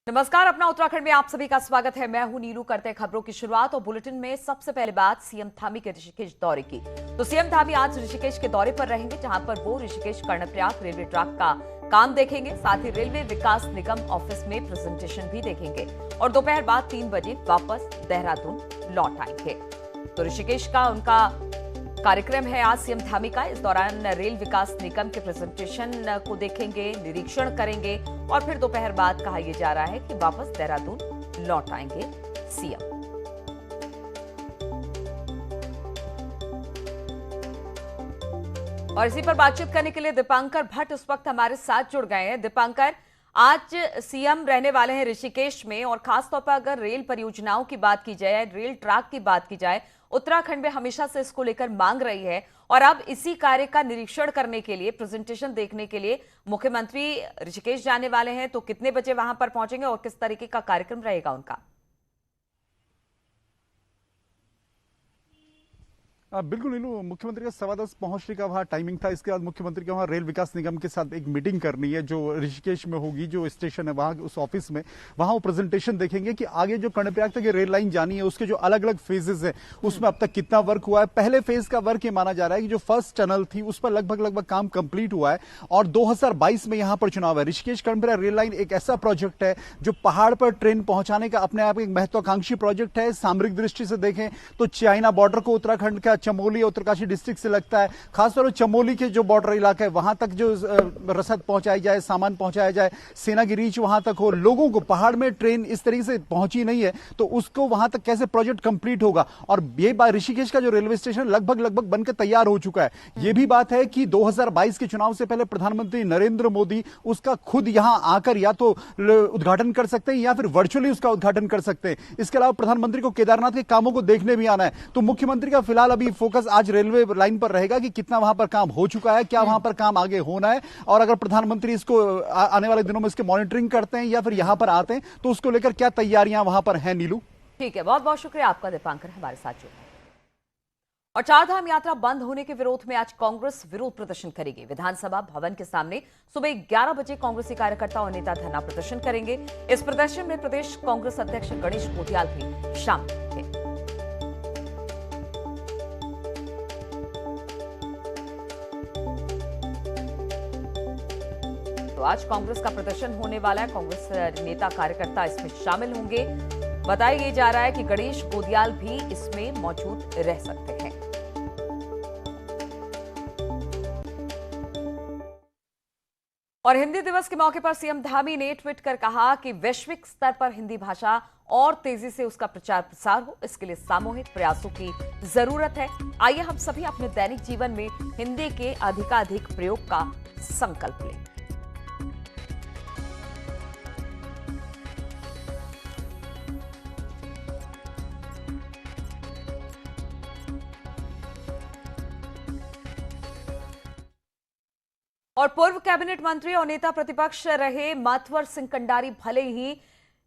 नमस्कार, अपना उत्तराखंड में आप सभी का स्वागत है। मैं हूं नीलू। करते हैं खबरों की शुरुआत और बुलेटिन में सबसे पहले बात सीएम धामी के ऋषिकेश दौरे की। तो सीएम धामी आज ऋषिकेश के दौरे पर रहेंगे, जहां पर वो ऋषिकेश कर्णप्रयाग रेलवे ट्रैक का काम देखेंगे। साथ ही रेलवे विकास निगम ऑफिस में प्रेजेंटेशन भी देखेंगे और दोपहर बाद 3 बजे वापस देहरादून लौट आएंगे। तो ऋषिकेश का उनका कार्यक्रम है आज सीएम धामी का। इस दौरान रेल विकास निगम के प्रेजेंटेशन को देखेंगे, निरीक्षण करेंगे और फिर दोपहर बाद कहा यह जा रहा है कि वापस देहरादून लौट आएंगे सीएम। और इसी पर बातचीत करने के लिए दीपांकर भट्ट उस वक्त हमारे साथ जुड़ गए हैं। दीपांकर, आज सीएम रहने वाले हैं ऋषिकेश में और खासतौर पर अगर रेल परियोजनाओं की बात की जाए, रेल ट्रैक की बात की जाए, उत्तराखंड में हमेशा से इसको लेकर मांग रही है और अब इसी कार्य का निरीक्षण करने के लिए, प्रेजेंटेशन देखने के लिए मुख्यमंत्री ऋषिकेश जाने वाले हैं। तो कितने बजे वहां पर पहुंचेंगे और किस तरीके का कार्यक्रम रहेगा उनका? बिल्कुल नीलू, मुख्यमंत्री का 10:15 पहुंचने का वहाँ टाइमिंग था। इसके बाद मुख्यमंत्री को वहाँ रेल विकास निगम के साथ एक मीटिंग करनी है जो ऋषिकेश में होगी, जो स्टेशन है वहाँ उस ऑफिस में। वहाँ वो प्रेजेंटेशन देखेंगे कि आगे जो कर्णप्रयाग तक रेल लाइन जानी है उसके जो अलग अलग फेजेस है उसमें अब तक कितना वर्क हुआ है। पहले फेज का वर्क ये माना जा रहा है कि जो फर्स्ट टनल थी उस पर लगभग काम कंप्लीट हुआ है और 2022 में यहाँ पर चुनाव है। ऋषिकेश कर्णप्रयाग रेल लाइन एक ऐसा प्रोजेक्ट है जो पहाड़ पर ट्रेन पहुंचाने का अपने आप एक महत्वाकांक्षी प्रोजेक्ट है। सामरिक दृष्टि से देखें तो चाइना बॉर्डर को उत्तराखंड का चमोली उत्तरकाशी डिस्ट्रिक्ट से लगता है। खासतौर पर चमोली के जो बॉर्डर इलाका है वहां तक जो रसद पहुंचाई जाए, सामान पहुंचाया जाए, सेना की रीच वहां तक हो। लोगों को पहाड़ में ट्रेन इस तरीके से पहुंची नहीं है तो उसको वहां तक कैसे प्रोजेक्ट कंप्लीट होगा। और ये बात, ऋषिकेश का जो रेलवे स्टेशन लगभग बनकर तैयार हो चुका है। यह भी बात है कि 2022 के चुनाव से पहले प्रधानमंत्री नरेंद्र मोदी उसका खुद यहां आकर या तो उद्घाटन कर सकते हैं या फिर वर्चुअली उसका उद्घाटन कर सकते हैं। इसके अलावा प्रधानमंत्री को केदारनाथ के कामों को देखने भी आना है। तो मुख्यमंत्री का फिलहाल अभी फोकस आज रेलवे लाइन पर रहेगा कि कितना वहां पर काम हो चुका है, क्या वहां पर काम आगे होना है और अगर प्रधानमंत्री इसको आने वाले दिनों में इसकी मॉनिटरिंग करते हैं या फिर यहां पर आते हैं तो उसको लेकर क्या तैयारियां वहां पर हैं। नीलू, ठीक है, बहुत बहुत शुक्रिया आपका दीपांकर हमारे साथ जुड़ने। और चारधाम यात्रा बंद होने के विरोध में आज कांग्रेस विरोध प्रदर्शन करेगी। विधानसभा भवन के सामने सुबह 11 बजे कांग्रेसी कार्यकर्ता और नेता धरना प्रदर्शन करेंगे। इस प्रदर्शन में प्रदेश कांग्रेस अध्यक्ष गणेश गोटियाल भी शामिल हैं। तो आज कांग्रेस का प्रदर्शन होने वाला है। कांग्रेस नेता कार्यकर्ता इसमें शामिल होंगे। बताया जा रहा है कि गणेश गोटियाल भी इसमें मौजूद रह सकते हैं। और हिंदी दिवस के मौके पर सीएम धामी ने ट्वीट कर कहा कि वैश्विक स्तर पर हिंदी भाषा और तेजी से उसका प्रचार प्रसार हो, इसके लिए सामूहिक प्रयासों की जरूरत है। आइए हम सभी अपने दैनिक जीवन में हिंदी के अधिकाधिक प्रयोग का संकल्प लें। और पूर्व कैबिनेट मंत्री और नेता प्रतिपक्ष रहे मातवर सिंह कंडारी भले ही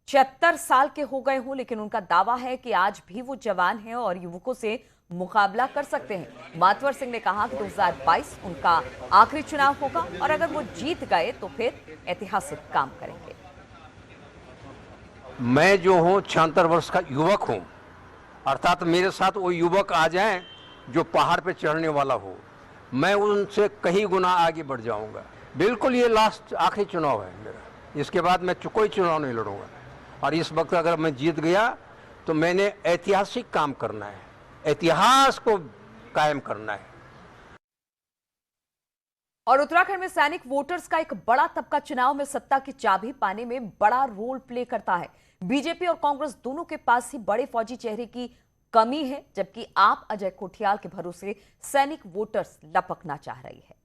76 साल के हो गए हों, लेकिन उनका दावा है कि आज भी वो जवान हैं और युवकों से मुकाबला कर सकते हैं। मातवर सिंह ने कहा कि 2022 उनका आखिरी चुनाव होगा और अगर वो जीत गए तो फिर ऐतिहासिक काम करेंगे। मैं जो हूं 76 वर्ष का युवक हूं, अर्थात मेरे साथ वो युवक आ जाएं जो पहाड़ पे चढ़ने वाला हो, मैं उनसे कहीं गुना आगे बढ़ जाऊंगा। बिल्कुल ये लास्ट आखिरी चुनाव है मेरा, इसके बाद मैं कोई चुनाव नहीं लड़ूंगा और इस वक्त अगर मैं जीत गया तो मैंने ऐतिहासिक काम करना है, इतिहास को कायम करना है। और उत्तराखंड में सैनिक वोटर्स का एक बड़ा तबका चुनाव में सत्ता की चाबी पाने में बड़ा रोल प्ले करता है। बीजेपी और कांग्रेस दोनों के पास ही बड़े फौजी चेहरे की कमी है, जबकि आप अजय कोठियाल के भरोसे सैनिक वोटर्स लपकना चाह रही है।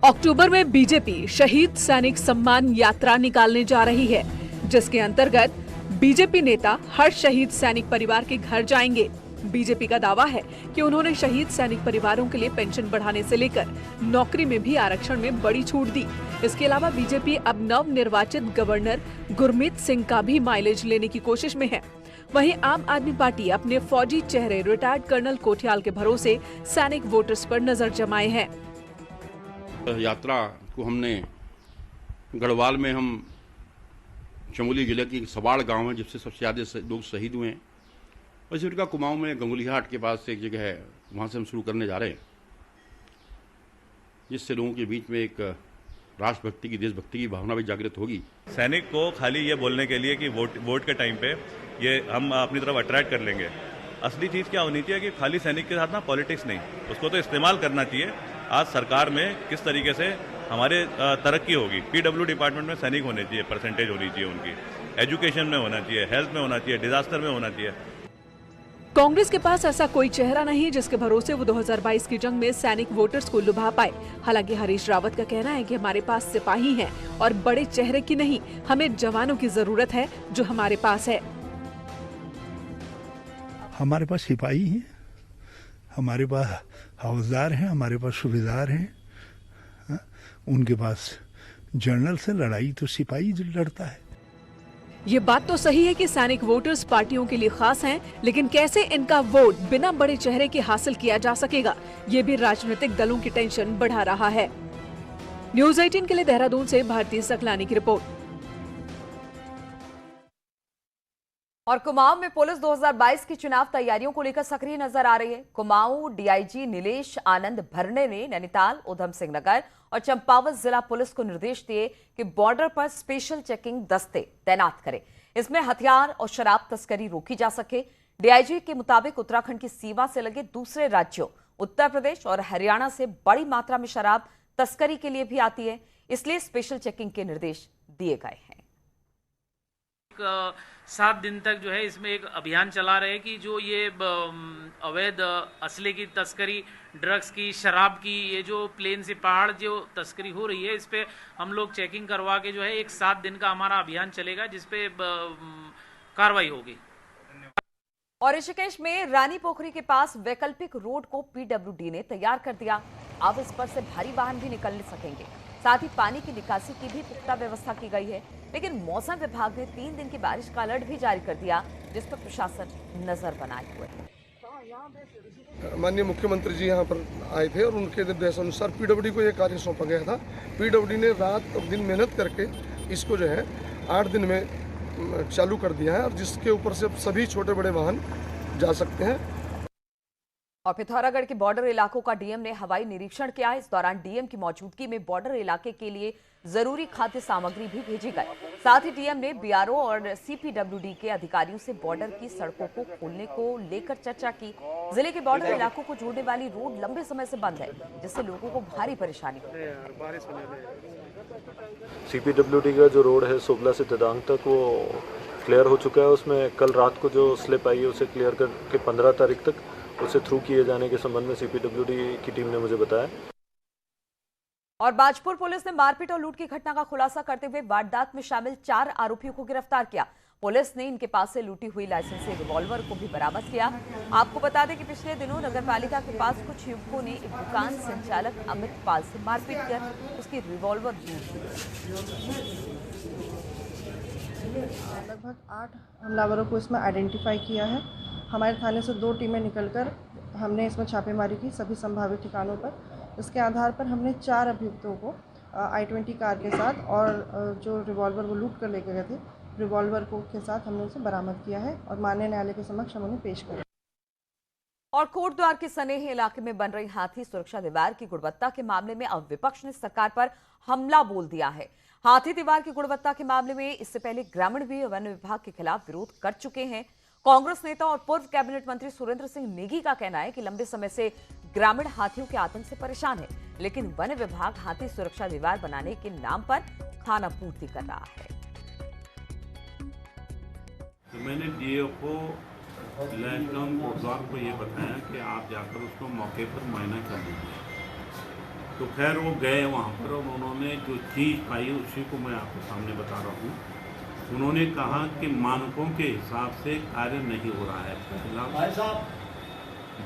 अक्टूबर में बीजेपी शहीद सैनिक सम्मान यात्रा निकालने जा रही है, जिसके अंतर्गत बीजेपी नेता हर शहीद सैनिक परिवार के घर जाएंगे। बीजेपी का दावा है कि उन्होंने शहीद सैनिक परिवारों के लिए पेंशन बढ़ाने से लेकर नौकरी में भी आरक्षण में बड़ी छूट दी। इसके अलावा बीजेपी अब नव निर्वाचित गवर्नर गुरमीत सिंह का भी माइलेज लेने की कोशिश में है। वहीं आम आदमी पार्टी अपने फौजी चेहरे रिटायर्ड कर्नल कोठियाल के भरोसे सैनिक वोटर्स पर नजर जमाए हैं। यात्रा को हमने गढ़वाल में हम चमोली जिले की सवाड़ गांव है जिससे सबसे ज़्यादा लोग शहीद हुए हैं। वैसे उनका कुमाऊं में गंगुलिहाट के पास एक जगह है, वहाँ से हम शुरू करने जा रहे हैं, जिससे लोगों के बीच में एक राष्ट्रभक्ति की, देशभक्ति की भावना भी जागृत होगी। सैनिक को खाली ये बोलने के लिए कि वोट के टाइम पे ये हम अपनी तरफ अट्रैक्ट कर लेंगे, असली चीज़ क्या होनी चाहिए कि खाली सैनिक के साथ ना पॉलिटिक्स नहीं, उसको तो इस्तेमाल करना चाहिए। आज सरकार में किस तरीके से हमारे तरक्की होगी, पीडब्ल्यू डिपार्टमेंट में सैनिक होने चाहिए, परसेंटेज होनी चाहिए उनकी, एजुकेशन में होना चाहिए, हेल्थ में होना चाहिए, डिजास्टर में होना चाहिए। कांग्रेस के पास ऐसा कोई चेहरा नहीं जिसके भरोसे वो 2022 की जंग में सैनिक वोटर्स को लुभा पाए। हालांकि हरीश रावत का कहना है कि हमारे पास सिपाही हैं और बड़े चेहरे की नहीं, हमें जवानों की जरूरत है जो हमारे पास है। हमारे पास सिपाही हैं, हमारे पास हवलदार हैं, हमारे पास सूबेदार हैं, उनके पास जनरल से लड़ाई तो सिपाही लड़ता है। ये बात तो सही है कि सैनिक वोटर्स पार्टियों के लिए खास हैं, लेकिन कैसे इनका वोट बिना बड़े चेहरे के हासिल किया जा सकेगा, ये भी राजनीतिक दलों की टेंशन बढ़ा रहा है। न्यूज़ 18 के लिए देहरादून से भारती सकलानी की रिपोर्ट। और कुमाऊं में पुलिस 2022 की चुनाव तैयारियों को लेकर सक्रिय नजर आ रही है। कुमाऊं डीआईजी नीलेश आनंद भरने ने नैनीताल, उधम सिंह नगर और चंपावत जिला पुलिस को निर्देश दिए कि बॉर्डर पर स्पेशल चेकिंग दस्ते तैनात करें, इसमें हथियार और शराब तस्करी रोकी जा सके। डीआईजी के मुताबिक उत्तराखंड की सीमा से लगे दूसरे राज्यों उत्तर प्रदेश और हरियाणा से बड़ी मात्रा में शराब तस्करी के लिए भी आती है, इसलिए स्पेशल चेकिंग के निर्देश दिए गए हैं। 7 दिन तक जो है इसमें एक अभियान चला रहे कि जो ये अवैध असले की तस्करी, ड्रग्स की, शराब की, ये जो प्लेन से पहाड़ जो तस्करी हो रही है, इस पे हम लोग चेकिंग करवा के जो है एक 7 दिन का हमारा अभियान चलेगा जिसपे कार्रवाई होगी। और ऋषिकेश में रानी पोखरी के पास वैकल्पिक रोड को पीडब्ल्यूडी ने तैयार कर दिया। अब इस पर से भारी वाहन भी निकल सकेंगे, साथ ही पानी की निकासी की भी पुख्ता व्यवस्था की गई है। लेकिन मौसम विभाग ने 3 दिन की बारिश का अलर्ट भी जारी कर दिया, जिस पर प्रशासन नजर बनाए हुए है। माननीय मुख्यमंत्री जी यहाँ पर आए थे और उनके निर्देशानुसार पीडब्ल्यूडी को यह कार्य सौंपा गया था। पीडब्ल्यूडी ने रात और दिन मेहनत करके इसको जो है 8 दिन में चालू कर दिया है और जिसके ऊपर से सभी छोटे बड़े वाहन जा सकते हैं। और पिथौरागढ़ के बॉर्डर इलाकों का डीएम ने हवाई निरीक्षण किया। इस दौरान डीएम की मौजूदगी में बॉर्डर इलाके के लिए जरूरी खाद्य सामग्री भी भेजी गई। साथ ही डीएम ने बीआरओ और सीपीडब्ल्यूडी के अधिकारियों से बॉर्डर की सड़कों को खोलने को लेकर चर्चा की। जिले के बॉर्डर इलाकों को जोड़ने वाली रोड लंबे समय से बंद है, जिससे लोगों को भारी परेशानी हो रही है। सीपीडब्ल्यूडी का जो रोड है सोबला से ददांग तक वो क्लियर हो चुका है। उसमें कल रात को जो स्लिप आई है उसे क्लियर करके 15 तारीख तक उसे थ्रू किए जाने के संबंध में सीपीडब्ल्यूडी की टीम ने मुझे बताया। और बाजपुर पुलिस ने मारपीट और लूट की घटना का खुलासा करते हुए वारदात में शामिल 4 आरोपियों को गिरफ्तार किया। पुलिस ने इनके पास से लूटी हुई लाइसेंसी रिवॉल्वर को भी बरामद किया। आपको बता दें कि पिछले दिनों नगरपालिका के पास कुछ युवकों ने एक दुकान संचालक अमित पाल से मारपीट कर उसकी रिवॉल्वर लूट ली। लगभग 8 हमलावरों को इसमें आइडेंटिफाई किया है। हमारे थाने से 2 टीमें निकलकर हमने इसमें छापेमारी की सभी संभावित ठिकानों पर। इसके आधार पर हमने 4 अभियुक्तों को I-20 कार के साथ और जो रिवॉल्वर वो लूट कर लेके गए थे रिवॉल्वर को के साथ हमने उसे बरामद किया है और माननीय न्यायालय के समक्ष हम उन्हें पेश करें। और कोटद्वार के सनेही इलाके में बन रही हाथी सुरक्षा दीवार की गुणवत्ता के मामले में अब विपक्ष ने सरकार पर हमला बोल दिया है। हाथी दीवार की गुणवत्ता के मामले में इससे पहले ग्रामीण भी वन विभाग के खिलाफ विरोध कर चुके हैं। कांग्रेस नेता और पूर्व कैबिनेट मंत्री सुरेंद्र सिंह नेगी का कहना है कि लंबे समय से ग्रामीण हाथियों के आतंक से परेशान है, लेकिन वन विभाग हाथी सुरक्षा दीवार बनाने के नाम पर खाना पूर्ति कर रहा है। तो मैंने डीओ को लैंडटाउन कोटद्वार को ये बताया कि आप जाकर उसको मौके पर मुआयना कर लीजिए। तो खैर वो गए वहाँ पर और उन्होंने जो चीज़ पाई उसी को मैं आपके सामने बता रहा हूँ। उन्होंने कहा कि मानकों के हिसाब से कार्य नहीं हो रहा है, पहला।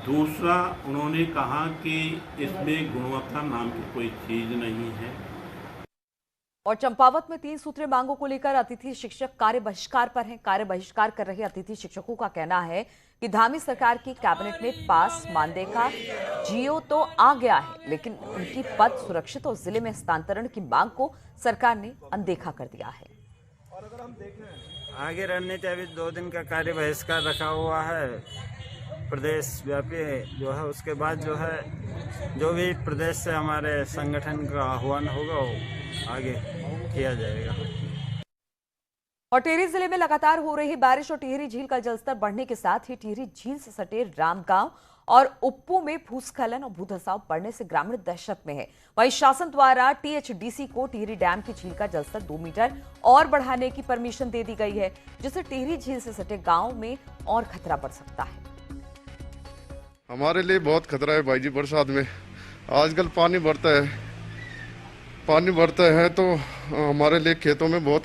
दूसरा, उन्होंने कहा कि इसमें गुणवत्ता नाम की कोई चीज़ नहीं है। और चंपावत में 3 सूत्रीय मांगों को लेकर अतिथि शिक्षक कार्य बहिष्कार पर हैं। कार्य बहिष्कार कर रहे अतिथि शिक्षकों का कहना है कि धामी सरकार की कैबिनेट में पास मानदेय का जीओ तो आ गया है, लेकिन उनकी पद सुरक्षित और जिले में हस्तांतरण की मांग को सरकार ने अनदेखा कर दिया है। और अगर हम देखें आगे रणनीति, अभी 2 दिन का कार्य बहिष्कार रखा हुआ है प्रदेश व्यापी जो है। उसके बाद जो है जो भी प्रदेश से हमारे संगठन का आह्वान होगा वो आगे किया जाएगा। और टिहरी जिले में लगातार हो रही बारिश और टिहरी झील का जलस्तर बढ़ने के साथ ही टिहरी झील से सटे रामगांव और उप्पू में भूस्खलन और भूधसाव बढ़ने से ग्रामीण दहशत में है। वहीं शासन द्वारा टीएचडीसी को टिहरी डैम की झील का जलस्तर 2 मीटर और बढ़ाने की परमिशन दे दी गई है, जिससे टिहरी झील से सटे गांव में और खतरा बढ़ सकता है। हमारे लिए बहुत खतरा है भाई जी। बरसात में आजकल पानी बढ़ता है तो हमारे लिए खेतों में बहुत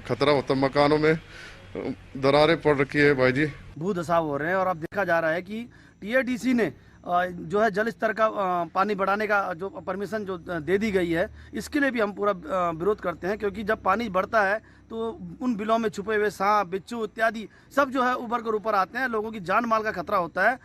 खतरा होता है। मकानों में दरारें पड़ रखी है भाई जी, भूधसाव हो रहे हैं। और अब देखा जा रहा है कि टीएडीसी ने जो है जल स्तर का पानी बढ़ाने का जो परमिशन जो दे दी गई है, इसके लिए भी हम पूरा विरोध करते हैं, क्योंकि जब पानी बढ़ता है तो उन बिलों में छुपे हुए सांप, बिच्छू इत्यादि सब जो है उभर कर ऊपर आते हैं, लोगों की जान माल का खतरा होता है।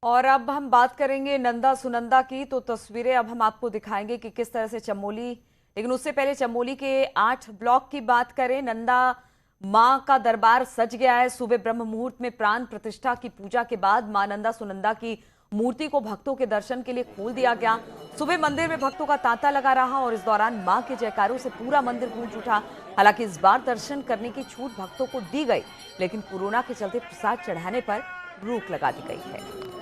और अब हम बात करेंगे नंदा सुनंदा की, तो तस्वीरें अब हम आपको दिखाएंगे कि किस तरह से चमोली, लेकिन उससे पहले चमोली के 8 ब्लॉक की बात करें। नंदा मां का दरबार सज गया है। सुबह ब्रह्म मुहूर्त में प्राण प्रतिष्ठा की पूजा के बाद मां नंदा सुनंदा की मूर्ति को भक्तों के दर्शन के लिए खोल दिया गया। सुबह मंदिर में भक्तों का तांता लगा रहा और इस दौरान मां के जयकारों से पूरा मंदिर गूंज उठा। हालांकि इस बार दर्शन करने की छूट भक्तों को दी गई, लेकिन कोरोना के चलते प्रसाद चढ़ाने पर रोक लगा दी गई है।